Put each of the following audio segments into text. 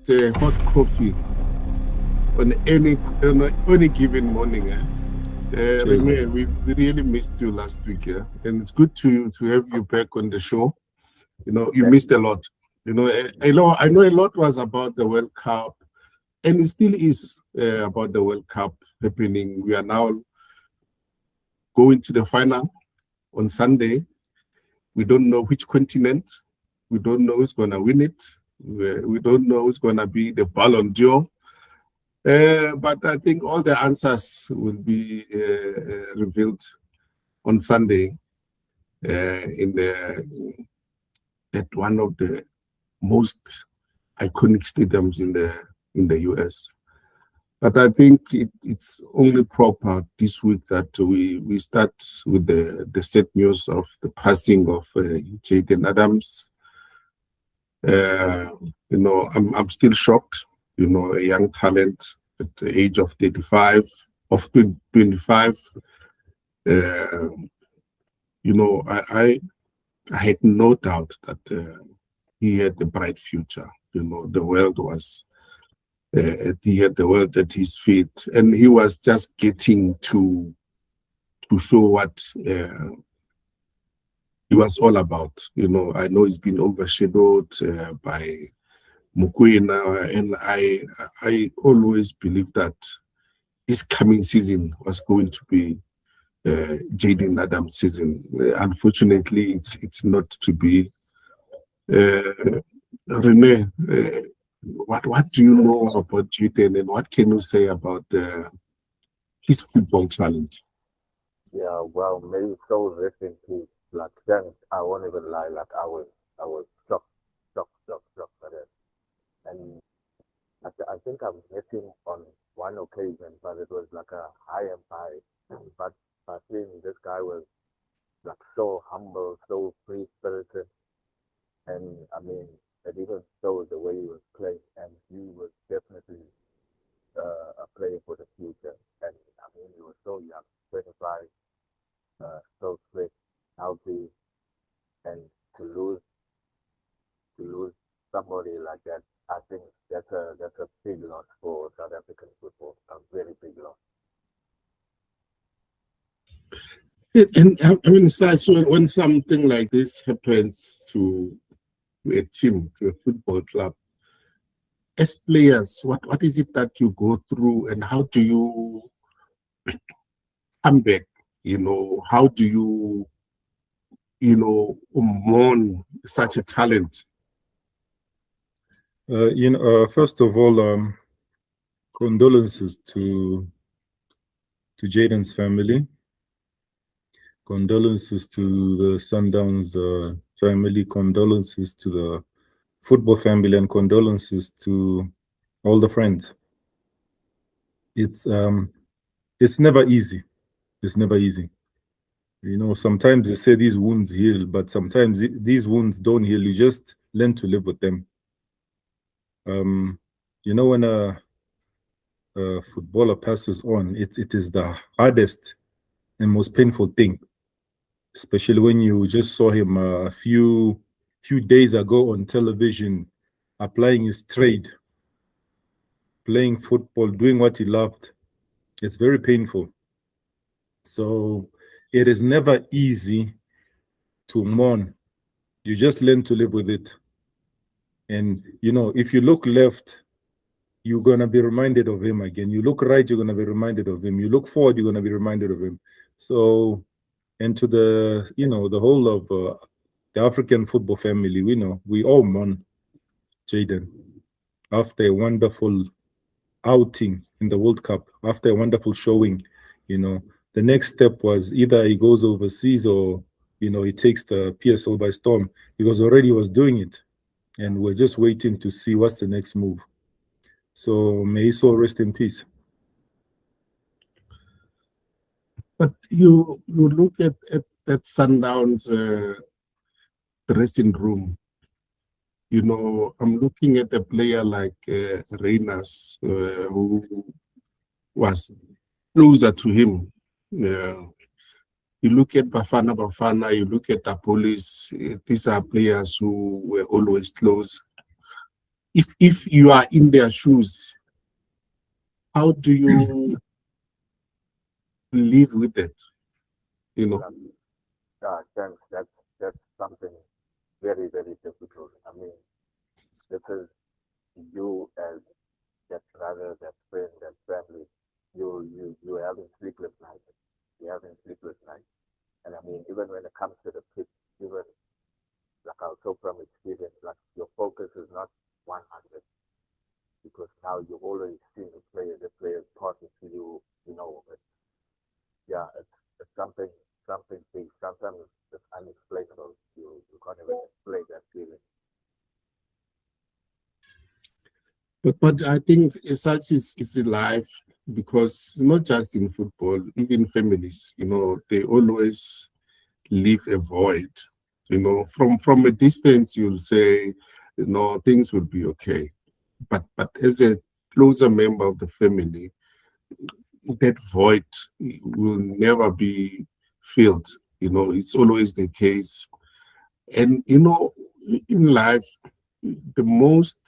hot coffee on any given morning. Rene, we really missed you last week, and it's good to have you back on the show. You missed a lot. I know a lot was about the World Cup, and it still is about the World Cup happening. We are now going to the final on Sunday. We don't know which continent. We don't know who's going to win it. We don't know who's going to be the Ballon d'Or. But I think all the answers will be revealed on Sunday at one of the most iconic stadiums in the US. But I think it's only proper this week that we start with the sad news of the passing of Jayden Adams. I'm still shocked. A young talent at the age of 25. I had no doubt that he had a bright future. The world was. He had the world at his feet, and he was just getting to show what he was all about. I know he's been overshadowed by Mokoena, and I always believed that this coming season was going to be Jayden Adams' season. Unfortunately, it's not to be. Rene, what do you know about Jayden, and what can you say about his football challenge? Yeah, well, maybe so recently, like then I won't even lie, like I was shocked by that. And I think I've met him on one occasion, but it was like a high and high. But seeing this guy was like so humble, so free spirited, and I mean, it even showed the way he was playing, and he was definitely a player for the future. And I mean, he was so young, 25, so quick, healthy, and to lose somebody like that, I think that's a big loss for South African football, a very big loss. And I mean, such when something like this happens to a team, to a football club, as players, what is it that you go through, and how do you come back? How do you mourn such a talent? First of all, condolences to Jayden's family. Condolences to the Sundowns family. Condolences to the football family, and condolences to all the friends. It's never easy. It's never easy. Sometimes you say these wounds heal, but sometimes these wounds don't heal. You just learn to live with them. When a footballer passes on, it is the hardest and most painful thing, especially when you just saw him a few days ago on television, applying his trade, playing football, doing what he loved. It's very painful. So it is never easy to mourn. You just learn to live with it. And, if you look left, you're going to be reminded of him again. You look right, you're going to be reminded of him. You look forward, you're going to be reminded of him. So, and to the, the whole of the African football family, we all mourn Jayden after a wonderful outing in the World Cup, after a wonderful showing. The next step was either he goes overseas or, he takes the PSL by storm, because already he was doing it. And we're just waiting to see what's the next move. So may his soul rest in peace. But you look at that Sundowns dressing room. I'm looking at a player like Reynas, who was closer to him. You look at Bafana, you look at Apolis, these are players who were always close. if you are in their shoes, how do you live with it? You know. That's something very, very difficult. I mean, because you as that brother, that friend, that family, you having sleepless nights. You're having sleepless nights. And I mean, even when it comes to the pitch, even like I'll talk from experience, like your focus is not 100 because now you always see the players passing to you, you know. Yeah, it's something big. Sometimes it's unexplainable. You can't even explain that feeling. But I think such is in life because not just in football, even families, they always leave a void. From a distance, you'll say, things will be okay. But as a closer member of the family, that void will never be filled. It's always the case. And, in life, the most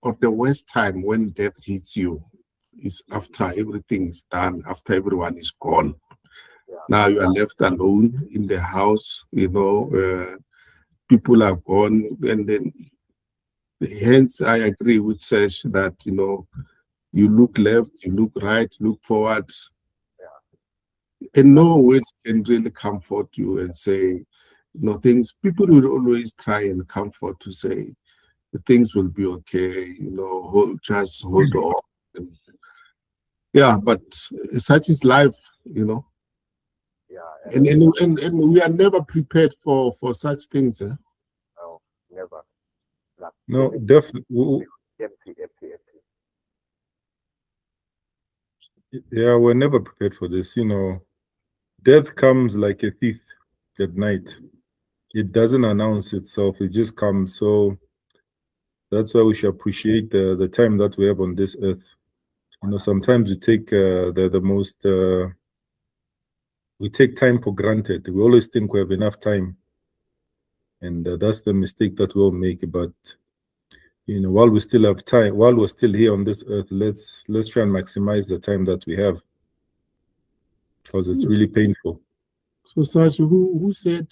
or the worst time when death hits you is after everything is done, after everyone is gone. Yeah. Now you are left alone in the house, people are gone. And then, hence, I agree with Serge that, you look left, you look right, look forward. And no words can really comfort you and say, things, people will always try and comfort to say, things will be okay, just hold on. Yeah, but such is life, Yeah. And we are never prepared for such things. No, never. Like, No, definitely. empty. Yeah, we're never prepared for this. Death comes like a thief at night. It doesn't announce itself, it just comes. So that's why we should appreciate the time that we have on this earth. Sometimes we take the most we take time for granted. We always think we have enough time, and that's the mistake that we'll make. But while we still have time, while we're still here on this earth, let's try and maximize the time that we have, because it's really painful. So, Serge, who said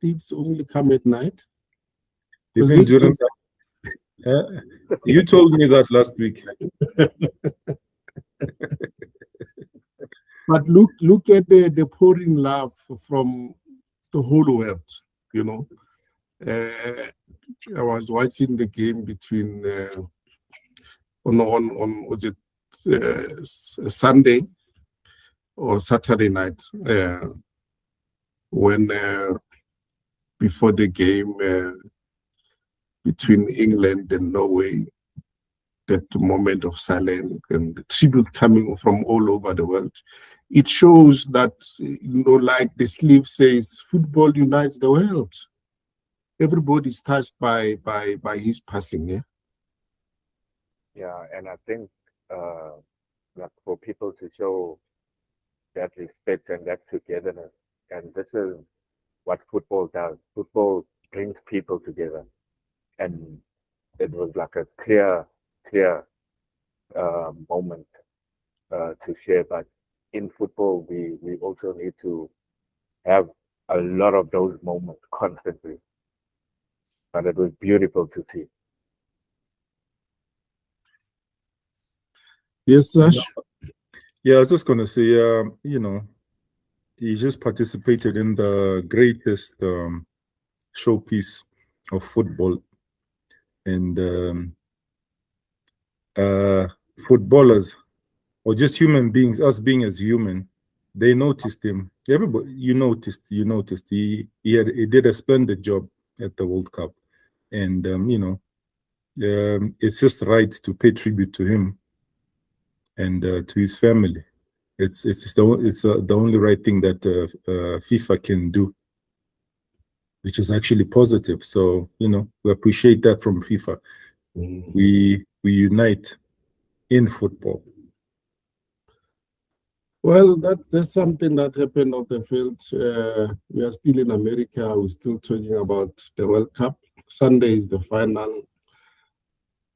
thieves only come at night? Even during you told me that last week. But look at the pouring love from the whole world. I was watching the game between was it Sunday or Saturday night when before the game between England and Norway, that moment of silence and the tribute coming from all over the world. It shows that, like the sleeve says, football unites the world. Everybody's touched by his passing, yeah? Yeah, and I think like for people to show that respect and that togetherness, and this is what football does. Football brings people together, and it was like a clear moment to share. But in football, we also need to have a lot of those moments constantly. But it was beautiful to see. Yes, Sash? Yeah, I was just going to say, he just participated in the greatest showpiece of football. And footballers, or just human beings, us being as human, they noticed him. Everybody, you noticed. He did a splendid job at the World Cup, and it's just right to pay tribute to him and to his family. It's the only right thing that FIFA can do, which is actually positive. So we appreciate that from FIFA. We unite in football. Well, that's something that happened on the field. We are still in America. We're still talking about the World Cup. Sunday is the final.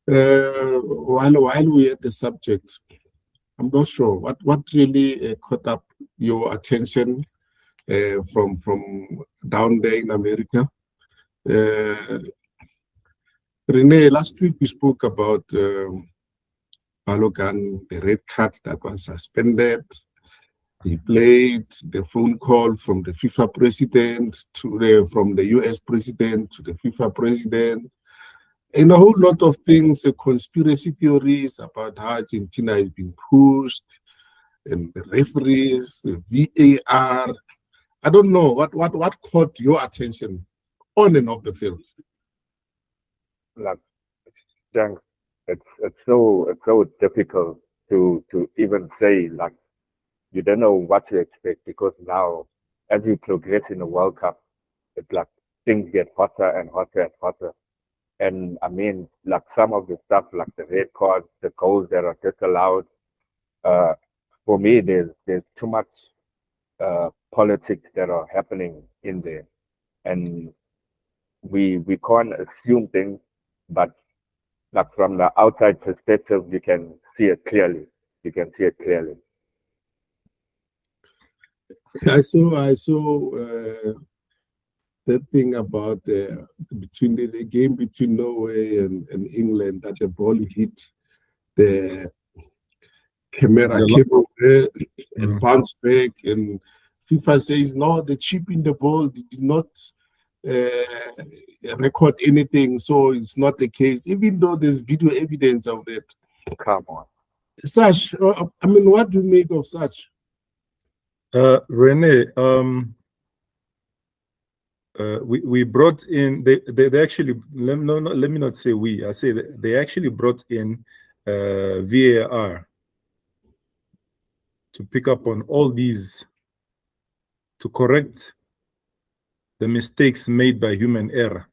While we at the subject, I'm not sure what really caught up your attention from down there in America. Renee, last week we spoke about Balogun, the red card that was suspended. He played the phone call from the FIFA president from the US president to the FIFA president, and a whole lot of things, conspiracy theories about how Argentina is being pushed, and the referees, the VAR. I don't know what caught your attention on and off the field. Like, thanks. It's so difficult to even say, like, you don't know what to expect, because now as you progress in the World Cup, it's like things get hotter and hotter and hotter. And I mean, like some of the stuff, like the red cards, the goals that are disallowed, for me, there's too much politics that are happening in there, and we can't assume things, but like from the outside perspective, you can see it clearly. You can see it clearly. I saw that thing about between the game between Norway and England, that the ball hit the camera cable and bounced back, and FIFA says no, the chip in the ball did not record anything, so it's not the case, even though there's video evidence of that. Come on. Such, I mean, what do you make of such? Renee, we brought in, they actually, let me not say we, I say that they actually brought in VAR to pick up on all these, to correct the mistakes made by human error.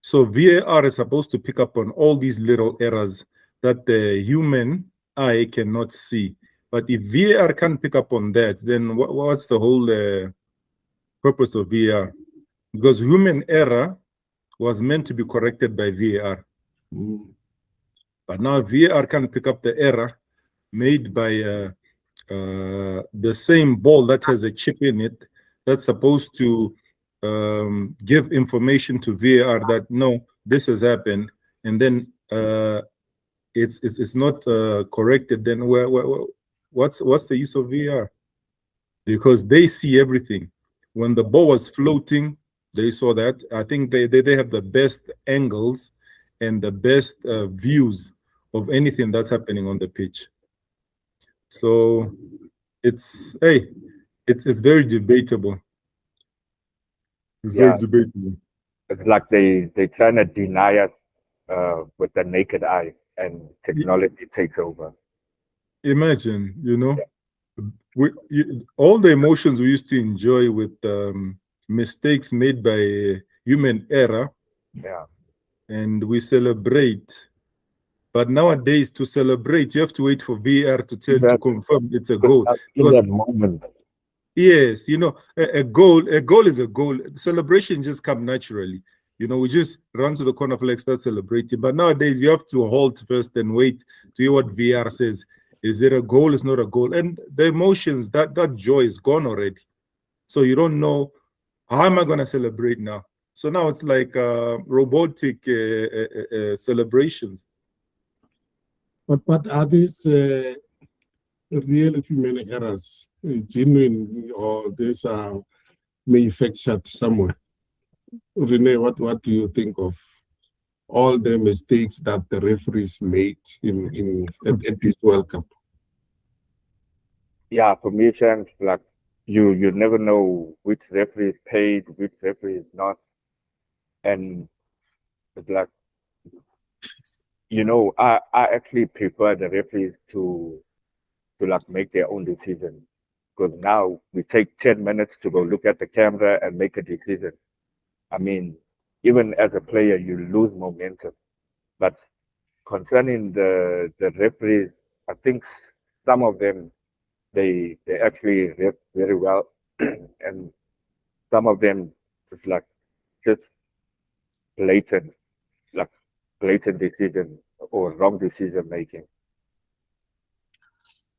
So VAR is supposed to pick up on all these little errors that the human eye cannot see. But if VAR can't pick up on that, then what's the whole purpose of VAR? Because human error was meant to be corrected by VAR. But now VAR can't pick up the error made by the same ball that has a chip in it that's supposed to give information to VAR that no, this has happened, and then it's not corrected. Then what's the use of VAR? Because they see everything. When the ball was floating, they saw that. I think they have the best angles and the best views of anything that's happening on the pitch. So it's very debatable. It's very debatable. It's like they trying to deny us with the naked eye, and technology takes over. Imagine, all the emotions we used to enjoy with mistakes made by human error, and we celebrate. But nowadays, to celebrate, you have to wait for VAR to confirm it's a goal. In that moment. Yes, a goal is a goal. Celebration just comes naturally. We just run to the corner flag, start celebrating. But nowadays, you have to halt first and wait to hear what VAR says. Is it a goal? Is not a goal? And the emotions, that joy is gone already. So you don't know, how am I going to celebrate now? So now it's like robotic celebrations. But are these real human errors genuine, or these are manufactured somewhere? Renee, what do you think of all the mistakes that the referees made at this World Cup? Yeah, for me, Chance, like you never know which referee is paid, which referee is not, and it's like, I actually prefer the referees to like make their own decision, because now we take 10 minutes to go look at the camera and make a decision. I mean, even as a player, you lose momentum. But concerning the referees, I think some of them, they actually ref very well, and some of them, it's like just blatant, like blatant decision or wrong decision making.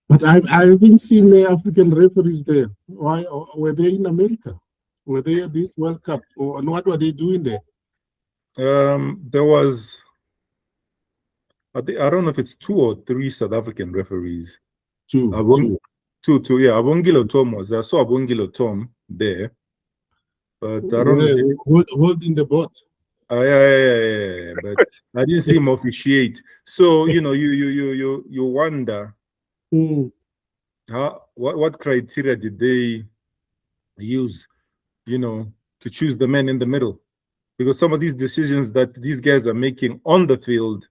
But I haven't seen the African referees there. Why were they in America? Were they at this World Cup? Or and what were they doing there? There was, I don't know if it's 2 or 3 South African referees. Two. Two. Yeah, Abongilo Tom was there. I saw Abongilo Tom there, but I don't know. Holding the boat. Yeah. But I didn't see him officiate. So you wonder what criteria did they use, to choose the men in the middle? Because some of these decisions that these guys are making on the field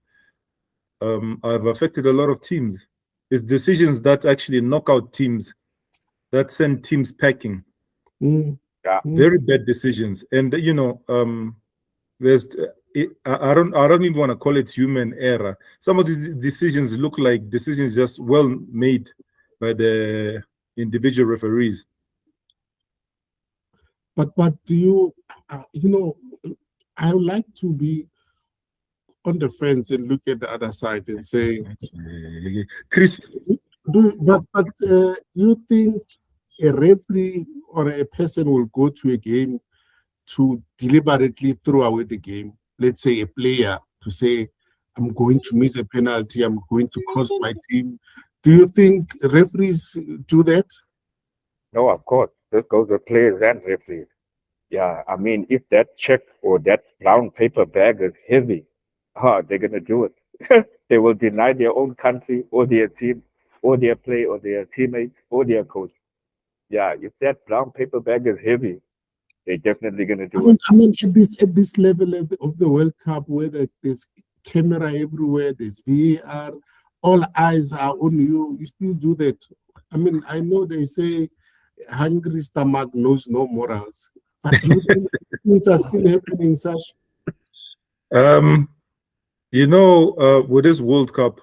have affected a lot of teams. It's decisions that actually knock out teams, that send teams packing. Yeah. Very bad decisions. And there's I don't even want to call it human error. Some of these decisions look like decisions just well made by the individual referees. But do you I would like to be on the fence and look at the other side and say, Chris, but you think a referee or a person will go to a game to deliberately throw away the game? Let's say a player to say, I'm going to miss a penalty, I'm going to cost my team. Do you think referees do that? No, of course. This goes with players and referees. Yeah, I mean, if that check or that brown paper bag is heavy, they're going to do it. They will deny their own country or their team or their play or their teammates or their coach. Yeah, if that brown paper bag is heavy, they're definitely going to do it. I mean, at this level of the World Cup, where there's camera everywhere, there's VAR, all eyes are on you, you still do that. I mean, I know they say hungry stomach knows no morals, but do you think things are still happening, Sash? With this World Cup,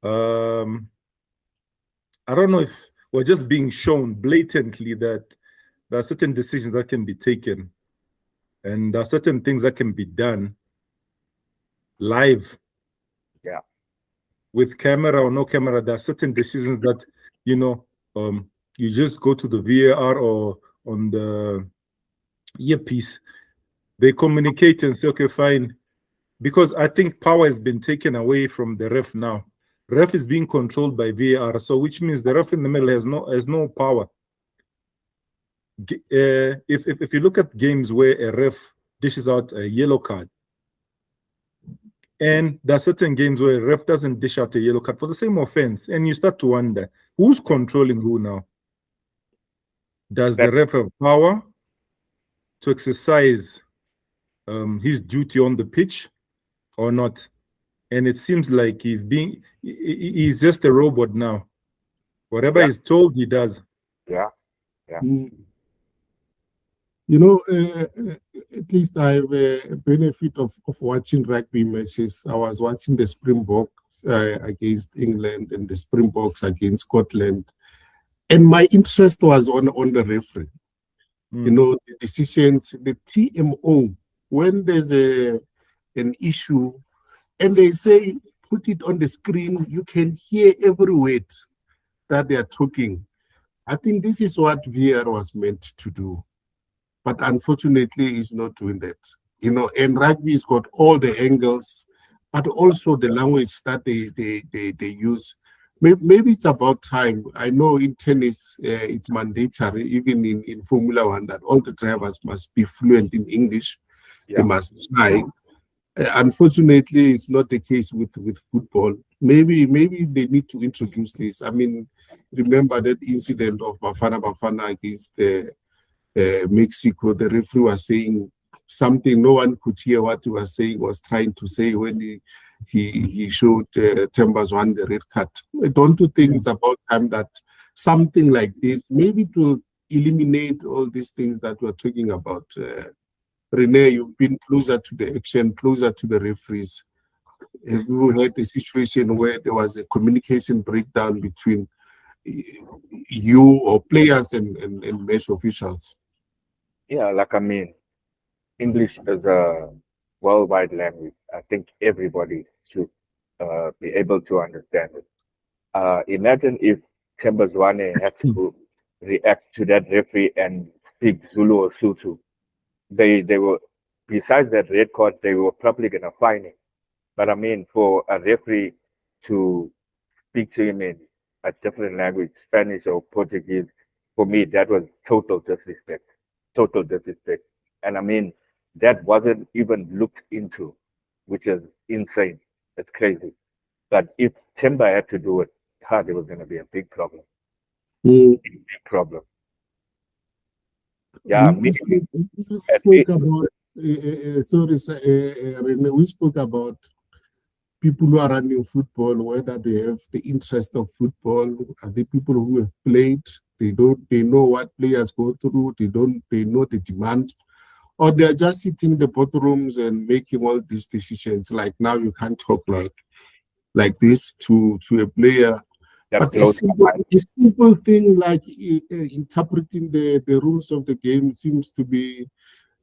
I don't know if we're just being shown blatantly that there are certain decisions that can be taken and there are certain things that can be done live. Yeah. With camera or no camera, there are certain decisions that, you just go to the VAR or on the earpiece, they communicate and say, okay, fine. Because I think power has been taken away from the ref now. Ref is being controlled by VAR, so which means the ref in the middle has no power. If you look at games where a ref dishes out a yellow card, and there are certain games where a ref doesn't dish out a yellow card for the same offense, and you start to wonder, who's controlling who now? Does the ref have power to exercise his duty on the pitch or not? And it seems like he's just a robot now. Whatever he's told, he does. Yeah. At least I have a benefit of watching rugby matches. I was watching the Springboks against England and the Springboks against Scotland. And my interest was on the referee. The decisions, the TMO, when there's an issue, and they say, put it on the screen, you can hear every word that they are talking. I think this is what VAR was meant to do. But unfortunately, it's not doing that. And rugby's got all the angles, but also the language that they use. Maybe it's about time. I know in tennis, it's mandatory, even in Formula One, that all the drivers must be fluent in English. Yeah. They must try. Unfortunately, it's not the case with football. Maybe they need to introduce this. I mean, remember that incident of Bafana against Mexico. The referee was saying something no one could hear what he was saying, was trying to say when he showed Timbers won the red card. Don't you think it's about time that something like this, maybe to eliminate all these things that we're talking about? Renee, you've been closer to the action, closer to the referees. Have you had a situation where there was a communication breakdown between you or players and match officials? Yeah, like I mean, English is a worldwide language. I think everybody should be able to understand it. Imagine if Tembazwane had to react to that referee and speak Zulu or Sotho. They were, besides that red card, they were probably gonna fine him. But I mean, for a referee to speak to him in a different language, Spanish or Portuguese, for me that was total disrespect. Total disrespect. And I mean, that wasn't even looked into, which is insane. It's crazy. But if Timber had to do it, there was going to be a big problem. Mm. Big problem. Yeah, We at me, spoke about, sorry, Rene, we spoke about people who are running football, whether they have the interest of football, are the people who have played, they know what players go through, they know the demand, or they're just sitting in the boardrooms and making all these decisions. Like now you can't talk like this to a player. that But blows my mind. a simple thing like interpreting the rules of the game seems to be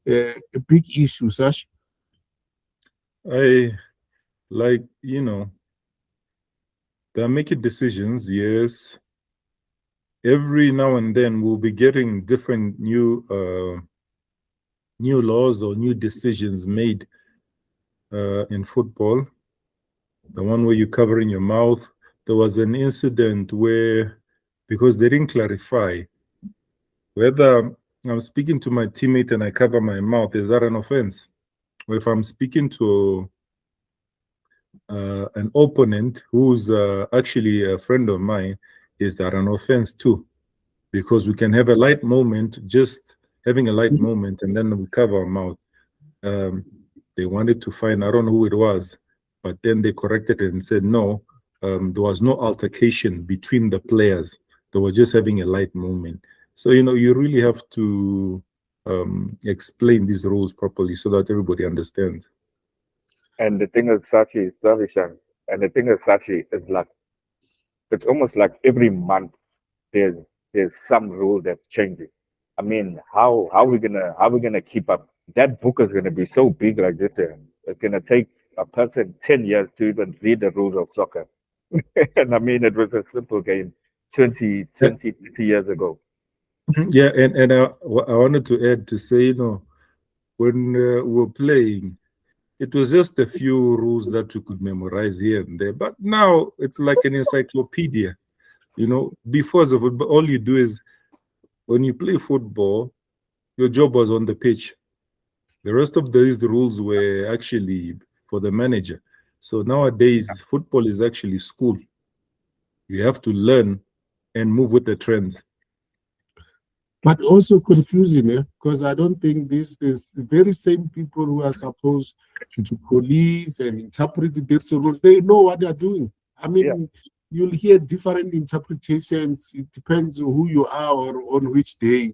a big issue, Sash. I like, they're making decisions, yes. Every now and then we'll be getting different new laws or new decisions made in football. The one where you're covering your mouth. There was an incident where, because they didn't clarify whether I'm speaking to my teammate and I cover my mouth, is that an offense? Or if I'm speaking to an opponent who's actually a friend of mine, is that an offense too? Because we can have a light moment, just having a light moment, and then we cover our mouth. They wanted to find, I don't know who it was, but then they corrected it and said, no, there was no altercation between the players. They were just having a light moment. So, you really have to explain these rules properly so that everybody understands. And the thing is, Sachi, Savishan, and the thing is, Sachi, is like, it's almost like every month there's there's some rule that's changing. I mean, how we gonna keep up? That book is gonna be so big like this. It's gonna take a person 10 years to even read the rules of soccer. And I mean, it was a simple game 30 years ago. Yeah, and I wanted to add to say, when we're playing, it was just a few rules that you could memorize here and there. But now it's like an encyclopedia. Before the football, all you do is when you play football, your job was on the pitch. The rest of these rules were actually for the manager. So nowadays, football is actually school. You have to learn and move with the trends. But also confusing, because I don't think these very same people who are supposed to police and interpret these rules, they know what they're doing. I mean, you'll hear different interpretations. It depends on who you are or on which day.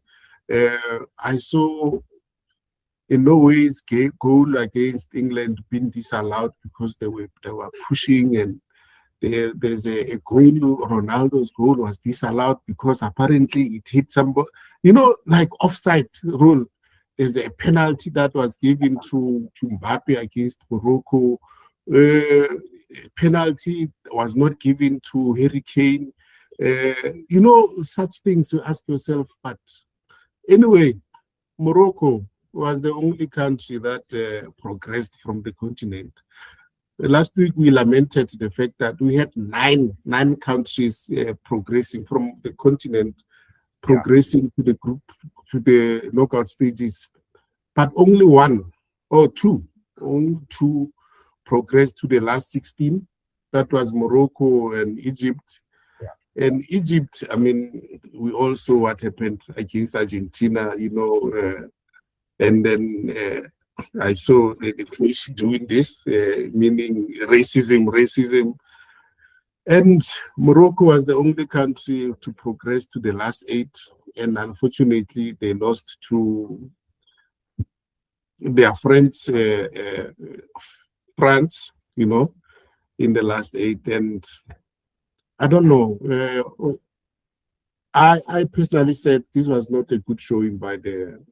I saw in no ways goal against England being disallowed because they were pushing, and there's a goal. Ronaldo's goal was disallowed because apparently it hit somebody. Like offside rule. There's a penalty that was given to Mbappe against Morocco. Penalty was not given to Harry Kane. Such things you ask yourself. But anyway, Morocco was the only country that progressed from the continent. Last week, we lamented the fact that we had nine countries progressing from the continent, progressing to the group, to the knockout stages, but only only two progressed to the last 16. That was Morocco and Egypt. Yeah. And Egypt, I mean, we all saw what happened against Argentina, and then I saw the French doing this, meaning racism. And Morocco was the only country to progress to the last 8. And unfortunately, they lost to their friends, France, in the last 8. And I don't know. I personally said this was not a good showing by the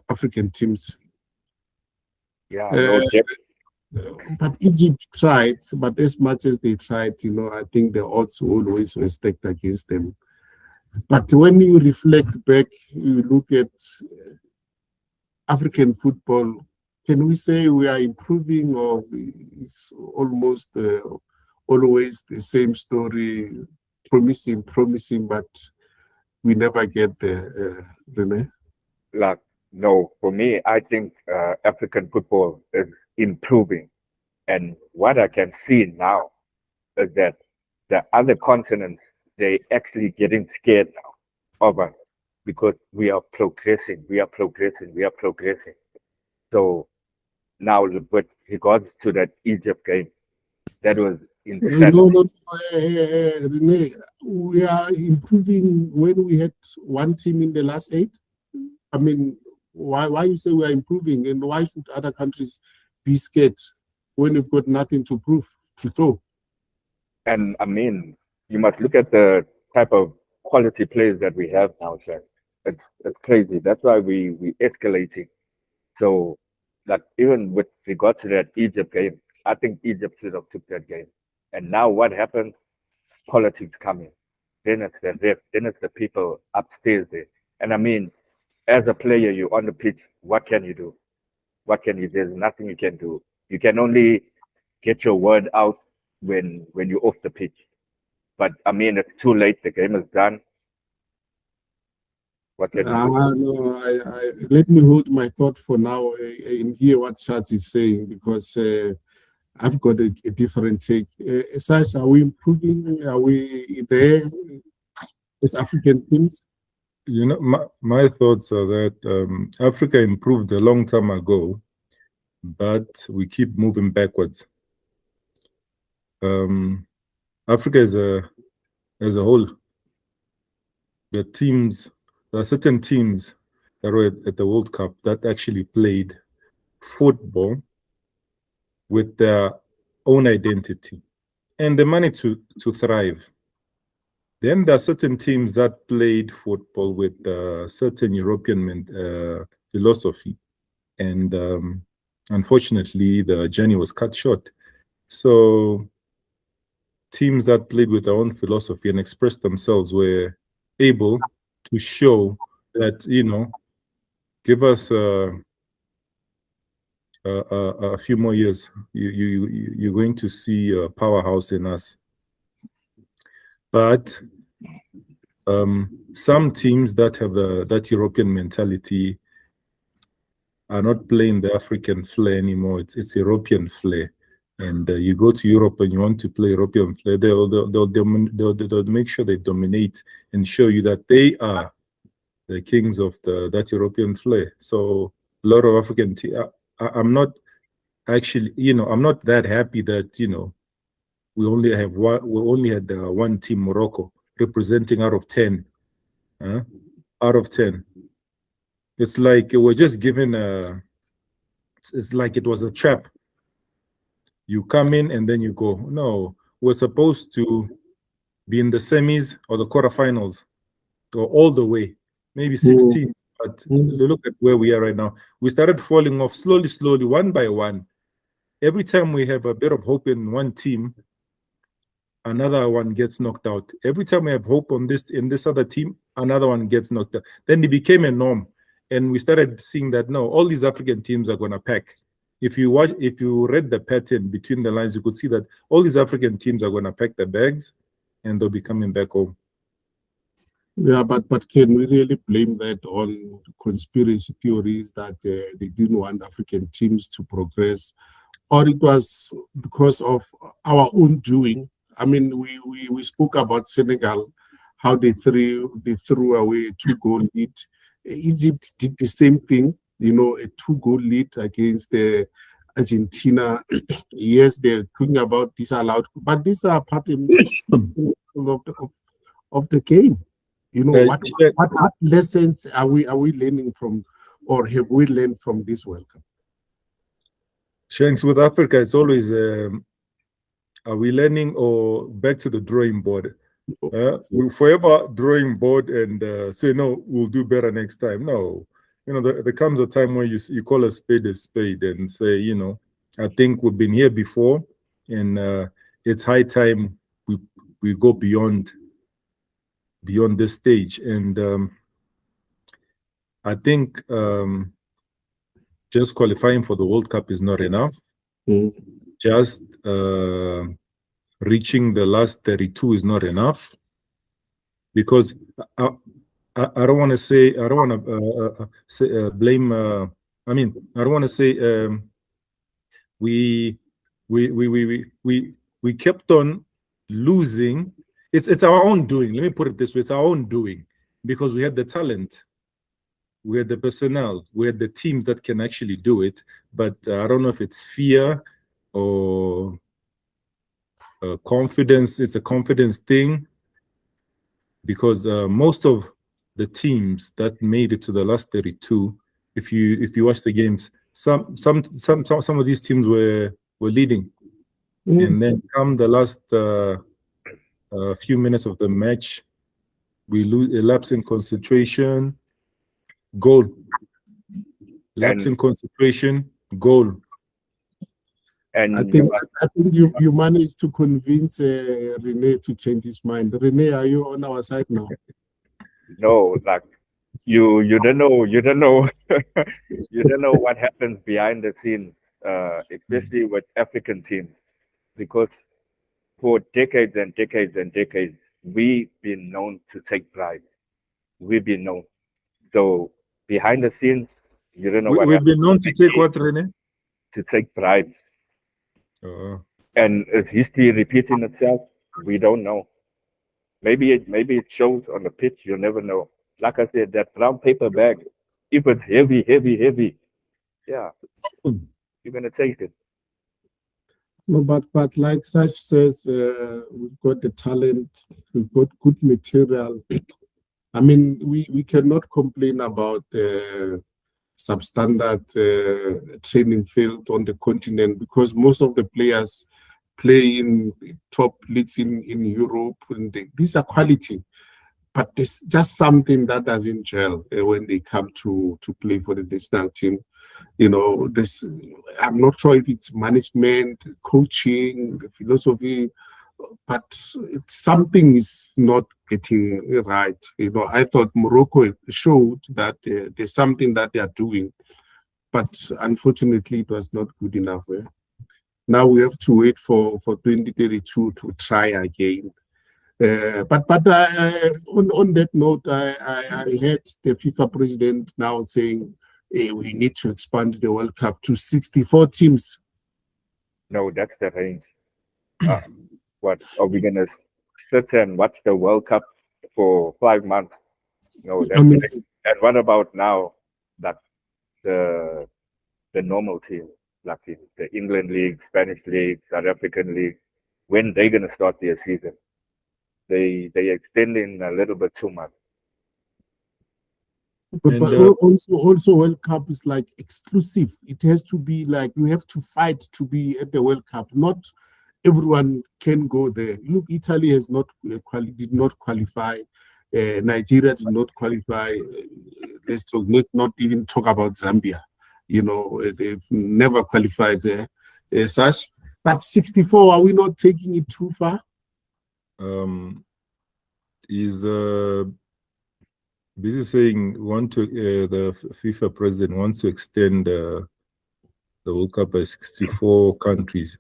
African teams. Yeah, Uh, no depth. but Egypt tried, but as much as they tried, I think the odds always were stacked against them. But when you reflect back, you look at African football, can we say we are improving, or it's almost always the same story, promising, but we never get there, Rene? Like, no, for me, I think African football is improving. And what I can see now is that the other continents, they actually getting scared now of us because we are progressing, we are progressing, we are progressing. So now with regards to that Egypt game, that was No, insanity. no, Rene, we are improving when we had one team in the last eight. I mean, why you say we are improving, and why should other countries be scared when we've got nothing to prove, to show? And I mean, you must look at the type of quality players that we have now, sir. It's crazy. That's why we escalating. So, like even with regard to that Egypt game, I think Egypt should have took that game. And now what happens? Politics coming. Then it's the ref. Then it's the people upstairs there. And I mean, as a player, you're on the pitch. What can you do? What can you? There's nothing you can do. You can only get your word out when you're off the pitch. But I mean, it's too late. The game is done. What can you do? No, let me hold my thought for now and hear what Charles is saying, because I've got a different take. Sash, are we improving? Are we there as African teams? My thoughts are that Africa improved a long time ago, but we keep moving backwards. Africa as a whole, there are certain teams that were at the World Cup that actually played football with their own identity and the money to thrive. Then there are certain teams that played football with certain European philosophy, and unfortunately, the journey was cut short. So teams that played with their own philosophy and expressed themselves were able to show that, give us a few more years, you're going to see a powerhouse in us. But some teams that have that European mentality are not playing the African flair anymore. It's European flair. And you go to Europe and you want to play European flair, they'll make sure they dominate and show you that they are the kings of that European flair. So a lot of African teams, I'm not actually, I'm not that happy that, we only had one team, Morocco, representing out of 10. Out of 10. It's like we're just given it's like it was a trap. You come in and then you go. No, we're supposed to be in the semis or the quarterfinals or all the way, maybe 16. But look at where we are right now. We started falling off slowly, one by one. Every time we have a bit of hope in one team, another one gets knocked out. Every time we have hope in this other team, another one gets knocked out. Then it became a norm, and we started seeing that no, all these African teams are gonna pack. If you read the pattern between the lines, you could see that all these African teams are gonna pack the bags, and they'll be coming back home. Yeah, but can we really blame that on conspiracy theories that they didn't want African teams to progress, or it was because of our own doing? I mean, we spoke about Senegal, how they threw away a 2-goal lead. Egypt did the same thing, a 2-goal lead against Argentina. Yes, they're talking about disallowed, but these are part of the game. What lessons are we learning from, or have we learned from this World Cup? Shanks, with Africa, it's always are we learning or back to the drawing board? We'll forever drawing board and say no, we'll do better next time. No, there comes a time where you call a spade and say, I think we've been here before, and it's high time we go beyond this stage. And I think just qualifying for the World Cup is not enough. Just reaching the last 32 is not enough, because I don't want to say, I don't want to blame. I don't want to say we kept on losing. It's our own doing. Let me put it this way: it's our own doing, because we had the talent, we had the personnel, we had the teams that can actually do it. But I don't know if it's fear or confidence. It's a confidence thing, because most of the teams that made it to the last 32, if you watch the games, some of these teams were leading, and then come the last few minutes of the match, we lose, a lapse in concentration, goal. Lapse in concentration, goal. And I think you managed to convince Rene to change his mind. Rene, are you on our side now? No, like you don't know you don't know what happens behind the scenes, especially with African teams, because for decades and decades and decades we've been known to take pride. We've been known. So behind the scenes, you don't know what we've been known to take what, Rene? To take pride. And is history repeating itself? We don't know. Maybe it shows on the pitch. You never know. Like I said, that brown paper bag, if it's heavy, yeah, you're gonna take it. No, but like Sash says, we've got the talent, we've got good material. I mean, we cannot complain about substandard training field on the continent, because most of the players play in top leagues in Europe, and these are quality, but there's just something that doesn't gel when they come to play for the national team. This, I'm not sure if it's management, coaching, philosophy, but something is not getting right. I thought Morocco showed that there's something that they are doing, but unfortunately it was not good enough. Now we have to wait for 2032 to try again. But on that note, I heard the FIFA president now saying, we need to expand the World Cup to 64 teams. No, that's the range. What are we gonna sit and watch the World Cup for 5 months? No, that's the range. And what about now that the normal team, like the England League, Spanish League, South African League, when they're gonna start their season? They extending a little bit too much. But also World Cup is like exclusive. It has to be like, you have to fight to be at the World Cup. Not everyone can go there. Look, Italy has did not qualify. Nigeria did not qualify. Let's not even talk about Zambia. They've never qualified there. Such, but 64. Are we not taking it too far? Is busy saying the FIFA president wants to extend the World Cup by 64 countries,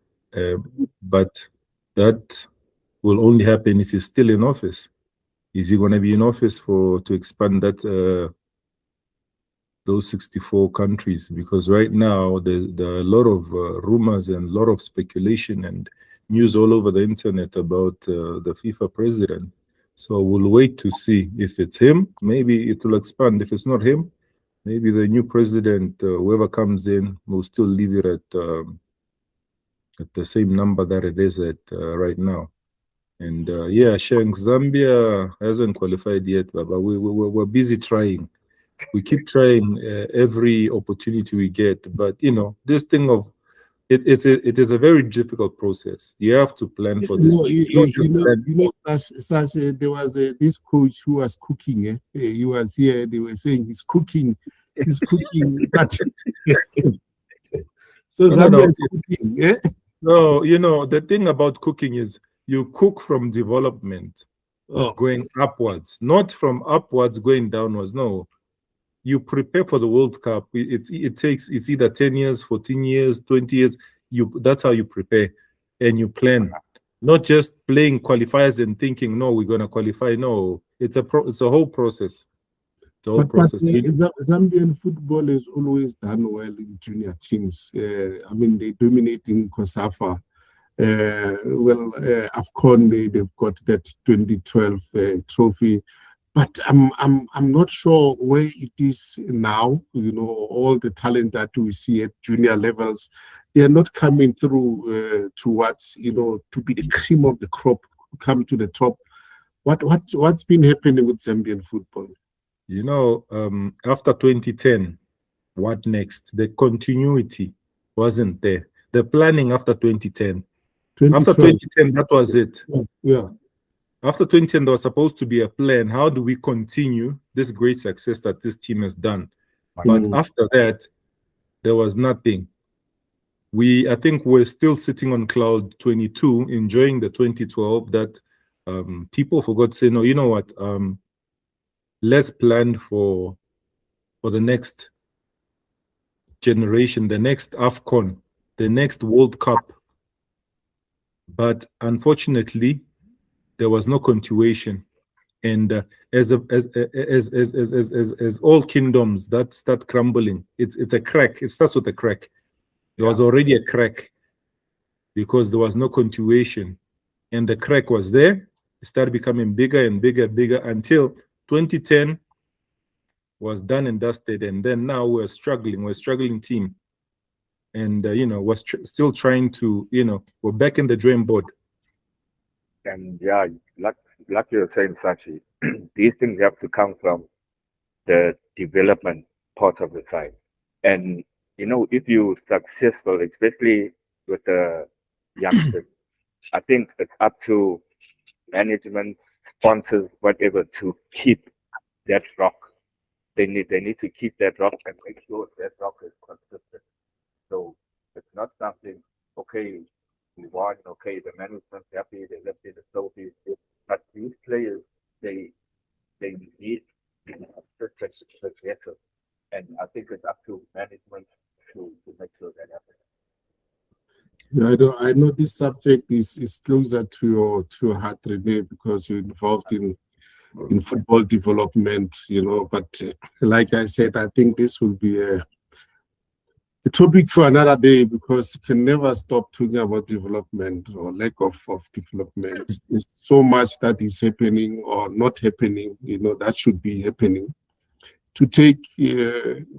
but that will only happen if he's still in office. Is he going to be in office to expand that those 64 countries? Because right now there are a lot of rumors and a lot of speculation and news all over the internet about the FIFA president. So we'll wait to see. If it's him, maybe it will expand. If it's not him, maybe the new president, whoever comes in, will still leave it at the same number that it is at right now. And Shank, Zambia hasn't qualified yet, but we're busy trying. We keep trying every opportunity we get. But this thing of it is a very difficult process. You have to plan for this. There was this coach who was cooking. He was here. They were saying he's cooking is cooking, but so No, no, no. Zambia is cooking. Eh? No, the thing about cooking is you cook from development Oh, going upwards, not from upwards going downwards. No, you prepare for the World Cup. It's either 10 years, 14 years, 20 years. That's how you prepare and you plan. Not just playing qualifiers and thinking, no, we're gonna qualify. No, it's a whole process. The whole but process. Zambian football has always done well in junior teams. I mean, they dominate in COSAFA. AFCON, they've got that 2012 trophy, but I'm not sure where it is now. All the talent that we see at junior levels, they are not coming through towards to be the cream of the crop, come to the top. What's been happening with Zambian football? After 2010, what next? The continuity wasn't there. The planning after 2010. After 2010, that was it. Yeah. After 2010, there was supposed to be a plan. How do we continue this great success that this team has done? But after that, there was nothing. I think we're still sitting on cloud 22, enjoying the 2012 that people forgot to say, no, you know what? Let's plan for the next generation, the next AFCON, the next World Cup. But unfortunately, there was no continuation. And as all kingdoms that start crumbling, it's a crack. It starts with a crack. There was already a crack because there was no continuation, and the crack was there. It started becoming bigger and bigger, until 2010 was done and dusted. And then now we're struggling. We're a struggling team, and we're still trying to. We're back in the drawing board. And yeah, like you're saying, Sachi, these things have to come from the development part of the side. And if you're successful, especially with the youngsters, I think it's up to management, sponsors, whatever, to keep that rock. They need to keep that rock and make sure that rock is consistent. So it's not something, okay, we won, okay, the management's happy, they lifted the trophy. But these players, they need consistent success. And I think it's up to management to make sure that happens. I know this subject is closer to your heart, Rene, because you're involved in football development, but like I said, I think this will be a topic for another day, because you can never stop talking about development or lack of development. There's so much that is happening or not happening, that should be happening to take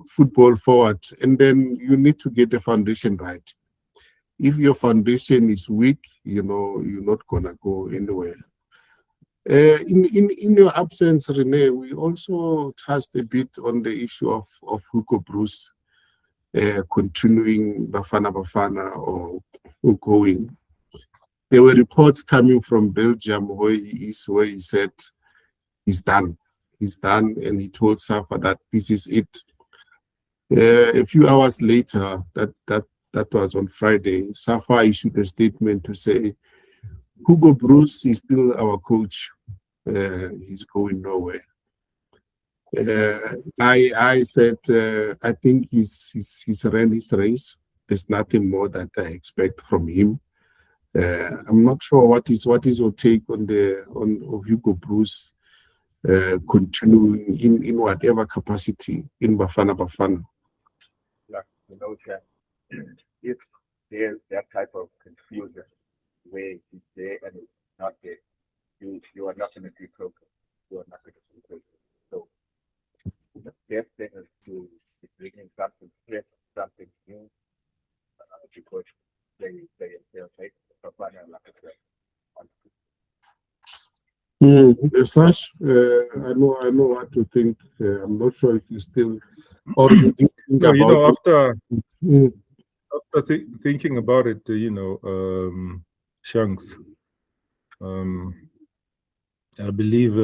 football forward. And then you need to get the foundation right. If your foundation is weak, you're not gonna go anywhere. In your absence, Rene, we also touched a bit on the issue of Hugo Bruce continuing Bafana or going. There were reports coming from Belgium where he said he's done. He's done, and he told Safa that this is it. A few hours later, that was on Friday, Safa issued a statement to say Hugo Bruce is still our coach. He's going nowhere. I said I think he's ran his race. There's nothing more that I expect from him. I'm not sure what is your take on Hugo Bruce continuing in whatever capacity in Bafana. Like, if there's that type of confusion where he's there and it's not there, you are not going to be broken. You are not going to be broken. So the best thing is to bring in something fresh, something new, because they'll take Bafana like a threat. Sash, I know what to think. I'm not sure if you still or you think about it. After thinking about it, Shanks, I believe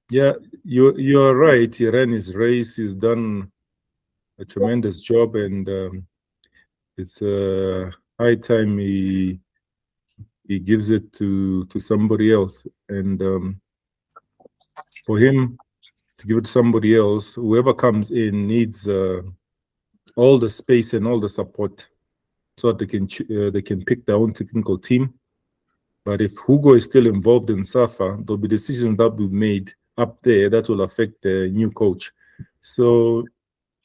Yeah, you're right. He ran his race. He's done a tremendous job, and it's high time he gives it to somebody else. And for him to give it to somebody else, whoever comes in needs all the space and all the support so that they can pick their own technical team. But if Hugo is still involved in SAFA, there'll be decisions that will be made up there that will affect the new coach. So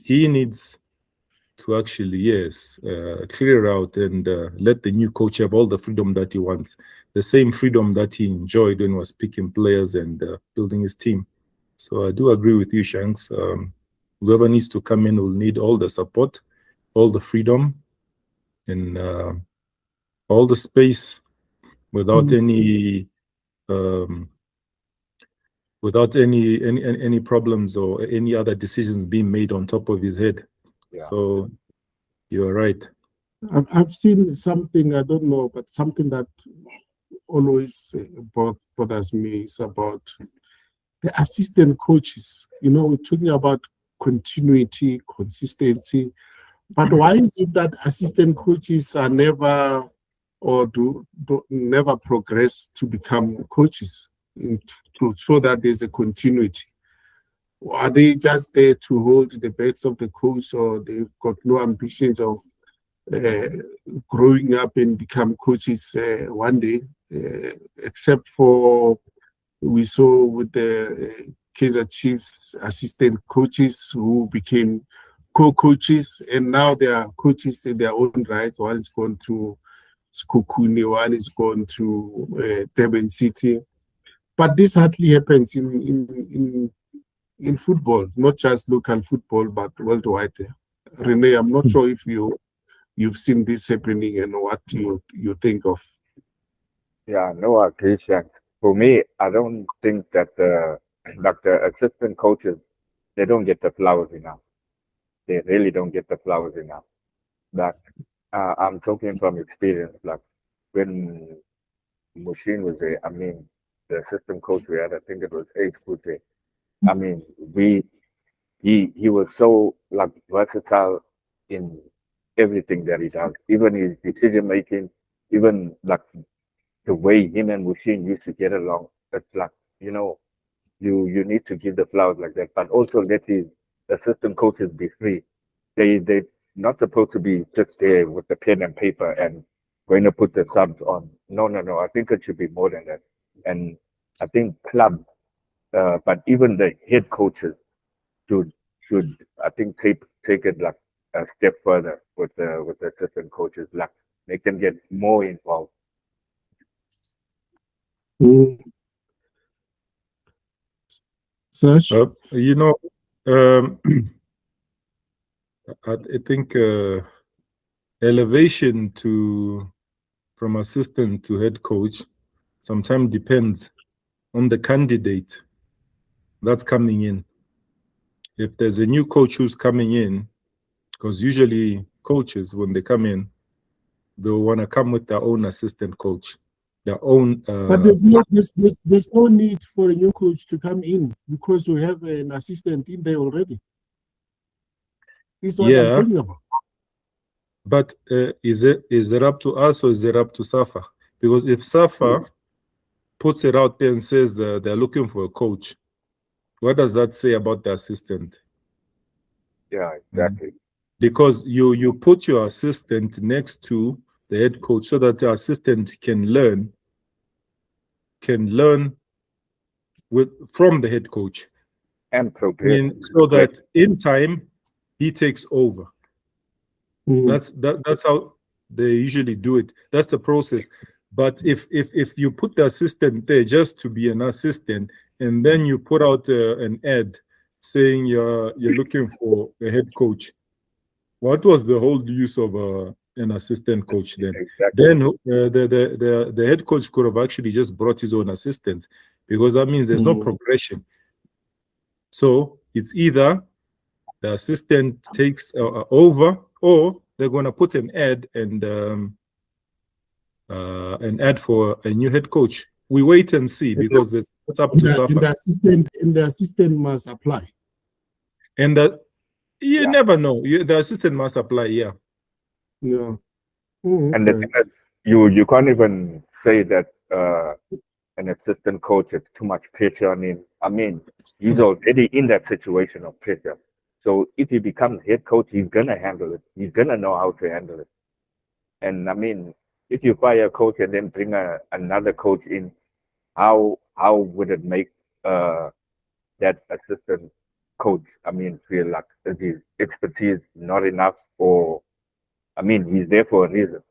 he needs to actually, yes, clear out and let the new coach have all the freedom that he wants, the same freedom that he enjoyed when he was picking players and building his team. So I do agree with you, Shanks. Whoever needs to come in will need all the support, all the freedom, and all the space without any any problems or any other decisions being made on top of his head. Yeah. So you're right. I've seen something, I don't know, but something that always bothers me is about the assistant coaches. We're talking about continuity, consistency, but why is it that assistant coaches are never or do never progress to become coaches so that there's a continuity? Are they just there to hold the backs of the coach, or they've got no ambitions of growing up and become coaches one day, except for we saw with the Kaizer Chiefs assistant coaches who became co-coaches, and now they are coaches in their own right. One is gone to Skokuni, one is gone to Durban City. But this hardly happens in football, not just local football, but worldwide. Renee, I'm not sure if you've seen this happening and what you think of. Yeah, no, I agree, Shank. For me, I don't think that the assistant coaches, they don't get the flowers enough. They really don't get the flowers enough. Like I'm talking from experience. Like when Mushin was there, I mean, the assistant coach we had, I think it was H. Kute. I mean, he was so like versatile in everything that he does, even his decision making, even like the way him and Mushin used to get along. It's like, you need to give the flowers like that, but also let his assistant coaches be free. They not supposed to be just there with the pen and paper and going to put the subs on. No, no, no. I think it should be more than that. And I think club, but even the head coaches should I think take it like a step further with the assistant coaches, like make them get more involved. Search? I think elevation from assistant to head coach sometimes depends on the candidate that's coming in. If there's a new coach who's coming in, because usually coaches, when they come in, they'll want to come with their own assistant coach, their own. But there's no need for a new coach to come in because we have an assistant in there already. This is what I'm talking about. But is it up to us or is it up to SAFA? Because if SAFA puts it out there and says they're looking for a coach, what does that say about the assistant? Yeah, exactly. Because you put your assistant next to the head coach so that the assistant can learn from the head coach and progress, so that in time he takes over. That's how they usually do it. That's the process. But if you put the assistant there just to be an assistant, and then you put out an ad saying you're looking for a head coach, what was the whole use of an assistant coach then? Exactly. Then the head coach could have actually just brought his own assistant, because that means there's no progression. So it's either the assistant takes over, or they're going to put an ad and an ad for a new head coach. We wait and see, because there's It's up to Safa. And the assistant must apply. And that you never know. The assistant must apply. Yeah. Yeah. And the thing is, you can't even say that an assistant coach has too much pressure on him. I mean, he's already in that situation of pressure. So if he becomes head coach, he's gonna handle it. He's gonna know how to handle it. And I mean, if you fire a coach and then bring another coach in, how would it make that assistant coach, I mean, feel like his expertise not enough, or I mean, he's there for a reason.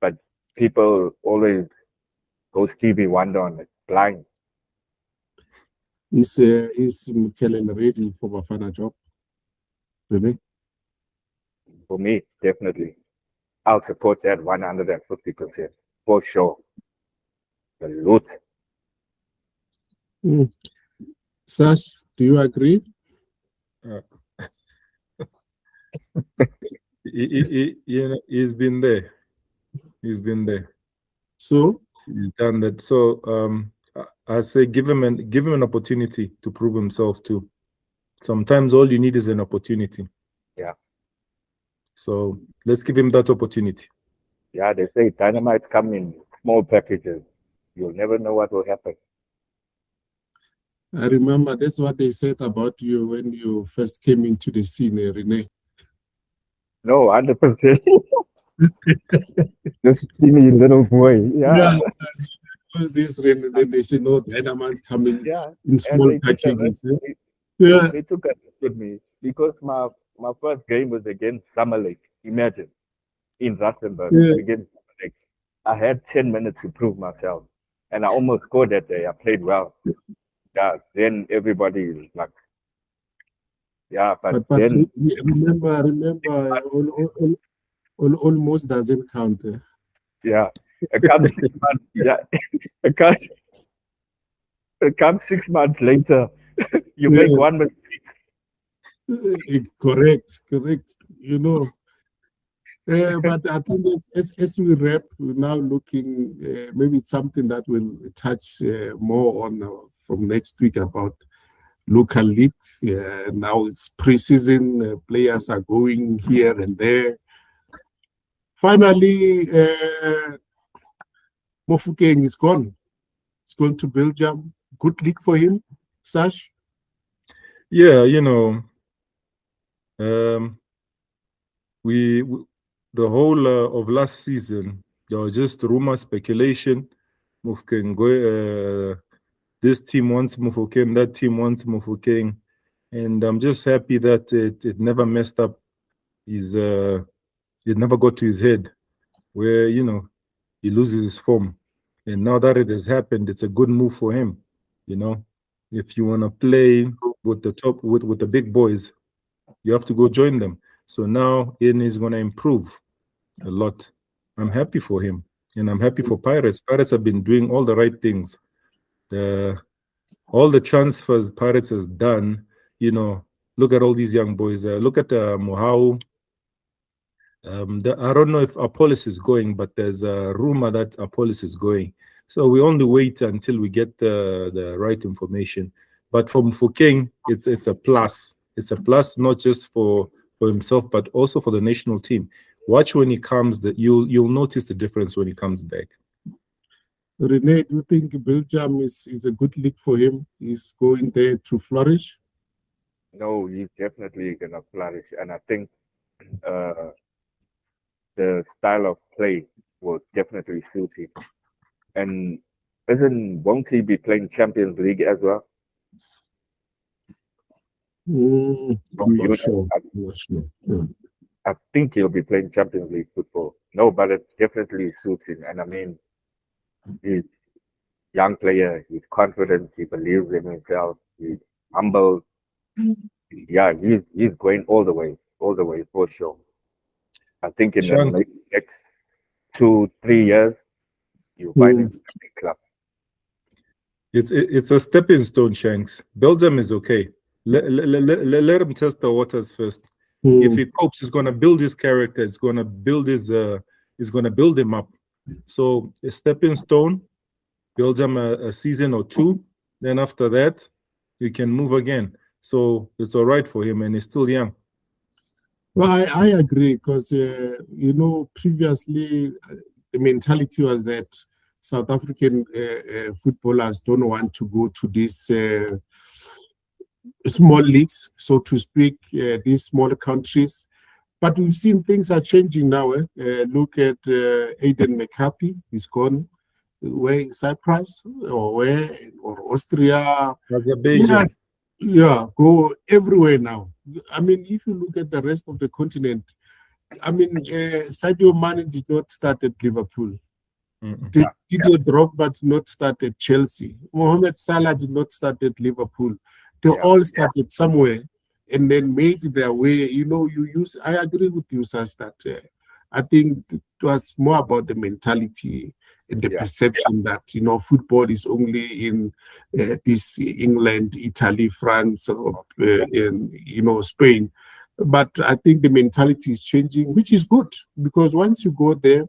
But people always go Stevie Wonder on it, blind. Is Mkellen ready for Bafana job? Really? For me, definitely. I'll support that 150% for sure. Salute. Sash, do you agree? He's been there. He's been there. So He's done that. So I say give him an opportunity to prove himself too. Sometimes all you need is an opportunity. Yeah. So let's give him that opportunity. Yeah, they say dynamite come in small packages. You'll never know what will happen. I remember that's what they said about you when you first came into the scene, Renee. No, 100%. Just skinny little boy. Yeah. Who's this? Then they say, no, dynamite's coming in small And they packages. They took a risk with me because my first game was against Summer Lake. Imagine, in Rustenburg against Summer Lake. I had 10 minutes to prove myself, and I almost scored that day. I played well. Yeah, then everybody is like, yeah, but then remember, almost doesn't count. Yeah, it comes 6 months. Yeah, it comes 6 months later. You make 1 mistake. Correct. You know. But I think as we wrap, we're now looking, maybe it's something that we'll touch more on from next week about local league. Now it's preseason, players are going here and there. Finally, Mofokeng is gone. It's going to Belgium. Good league for him, Sash? Yeah, we the whole of last season, there was just rumor, speculation. Mofokeng go. This team wants Mofokeng, that team wants Mofokeng, and I'm just happy that it never messed up. It never got to his head, where he loses his form. And now that it has happened, it's a good move for him. If you want to play with the top with the big boys, you have to go join them. So now Ian is going to improve a lot. I'm happy for him, and I'm happy for Pirates. Pirates have been doing all the right things. All the transfers Pirates has done, look at all these young boys. Look at Mohau. I don't know if Apollos is going, but there's a rumor that Apollos is going. So we only wait until we get the right information. But for Mofokeng, it's a plus. It's a plus not just for himself, but also for the national team. Watch when he comes. That you'll notice the difference when he comes back. Renee, do you think Belgium is a good league for him? He's going there to flourish? No, he's definitely gonna flourish, and I think the style of play will definitely suit him. And won't he be playing Champions League as well? I'm not sure. I think he'll be playing Champions League football. No, but it definitely suits him. And I mean, he's a young player. He's confident. He believes in himself. He's humble. Yeah, he's going all the way for sure. I think in the next 2-3 years, you'll find him in a big club. It's a stepping stone, Shanks. Belgium is okay. Let him test the waters first. If he copes, he's gonna build his character. It's gonna build build him up. So a stepping stone, Belgium a season or two, Then after that, you can move again. So it's all right for him, and he's still young. Well, I agree because, previously the mentality was that South African footballers don't want to go to these small leagues, so to speak, these smaller countries. But we've seen things are changing now. Look at Aiden McCarthy, he's gone. Where Cyprus or Austria? Azerbaijan. Yeah, go everywhere now. I mean, if you look at the rest of the continent, I mean, Sadio Mane did not start at Liverpool. Didier Drogba did not start at Chelsea. Mohamed Salah did not start at Liverpool. They all started somewhere and then made their way. I agree with you, Sash, that I think it was more about the mentality and the perception that, football is only in this England, Italy, France, or Spain. But I think the mentality is changing, which is good, because once you go there,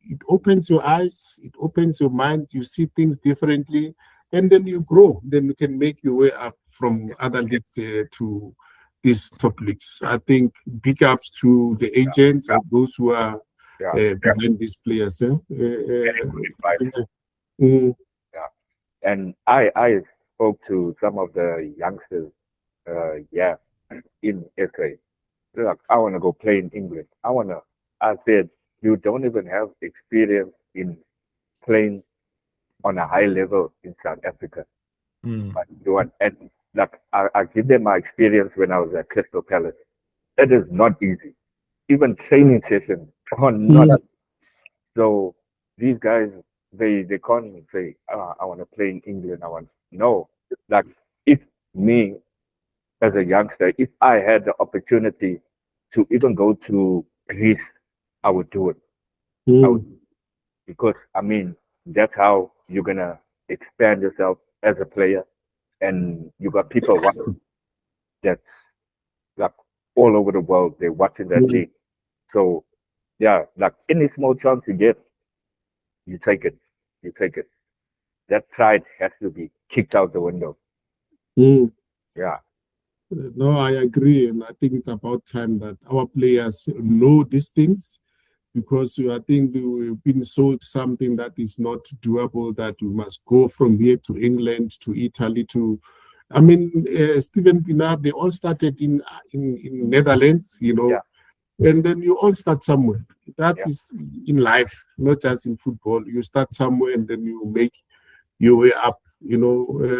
it opens your eyes, it opens your mind, you see things differently, and then you grow. Then you can make your way up from other leagues to these top leagues. I think big ups to the agents and those who are behind these players. And I spoke to some of the youngsters, in SA. They're like, I want to go play in England. I said, you don't even have experience in playing on a high level in South Africa. But you want, and like I give them my experience when I was at Crystal Palace. It is not easy. Even training sessions are not easy. So these guys, they can't say, I want to play in England. No. Like, if me as a youngster, if I had the opportunity to even go to Greece, I would do it. Because, I mean, that's how you're going to expand yourself as a player. And you got people watching that's like all over the world. They're watching that league. So, yeah, like any small chance you get, you take it. You take it. That pride has to be kicked out the window. Yeah. No, I agree. And I think it's about time that our players know these things, because I think we've been sold something that is not doable, that we must go from here to England, to Italy, Steven Pienaar, they all started in Netherlands, and then you all start somewhere. That is in life, not just in football. You start somewhere and then you make your way up.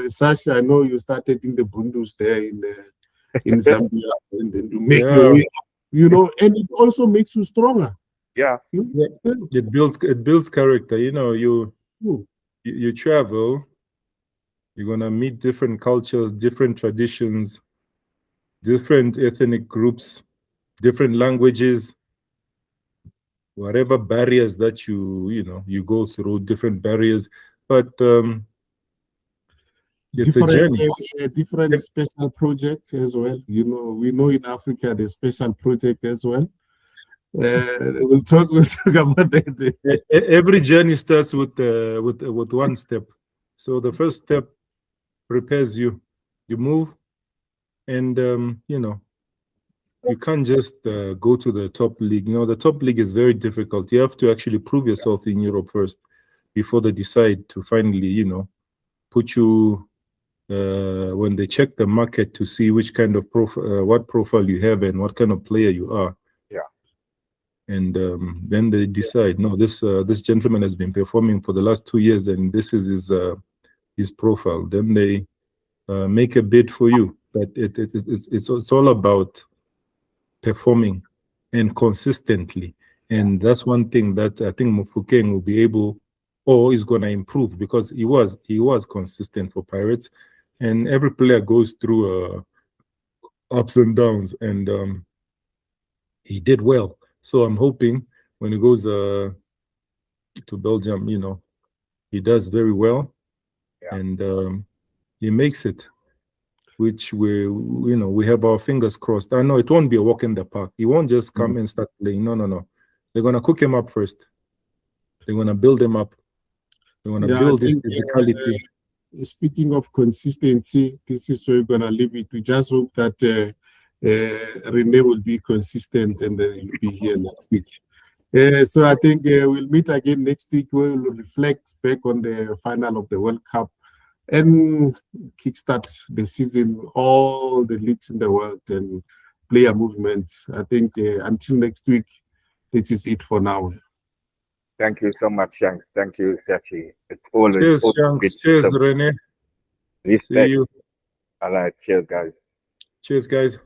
Sasha, I know you started in the Bundus there in Zambia, and then you make your way up, and it also makes you stronger. Yeah. It builds character. You travel, you're gonna meet different cultures, different traditions, different ethnic groups, different languages, whatever barriers that you go through, different barriers. But it's a journey. Different special projects as well. We know in Africa there's special project as well. We'll talk about that. Every journey starts with one step. So the first step prepares you. You move, and you can't just go to the top league. The top league is very difficult. You have to actually prove yourself in Europe first before they decide to finally, put you when they check the market to see which kind of what profile you have and what kind of player you are. And then they decide, no, this gentleman has been performing for the last 2 years, and this is his profile. Then they make a bid for you. But it's all about performing and consistently. And that's one thing that I think Mofokeng will be able, or is going to improve, because he was consistent for Pirates. And every player goes through ups and downs, and he did well. So I'm hoping when he goes to Belgium, he does very well, and he makes it, which we have our fingers crossed. I know it won't be a walk in the park. He won't just come and start playing. No. They're going to cook him up first. They're going to build him up. They want to build his physicality. speaking of consistency, this is where we're going to leave it. We just hope that Rene will be consistent and he'll be here next week. So I think we'll meet again next week where we'll reflect back on the final of the World Cup and kickstart the season, all the leagues in the world and player movement. I think until next week, this is it for now. Thank you so much, Shanks. Thank you, Sachi. It's always Cheers, Shanks. Cheers, Rene. Respect. See you. All right, cheers, guys. Cheers, guys.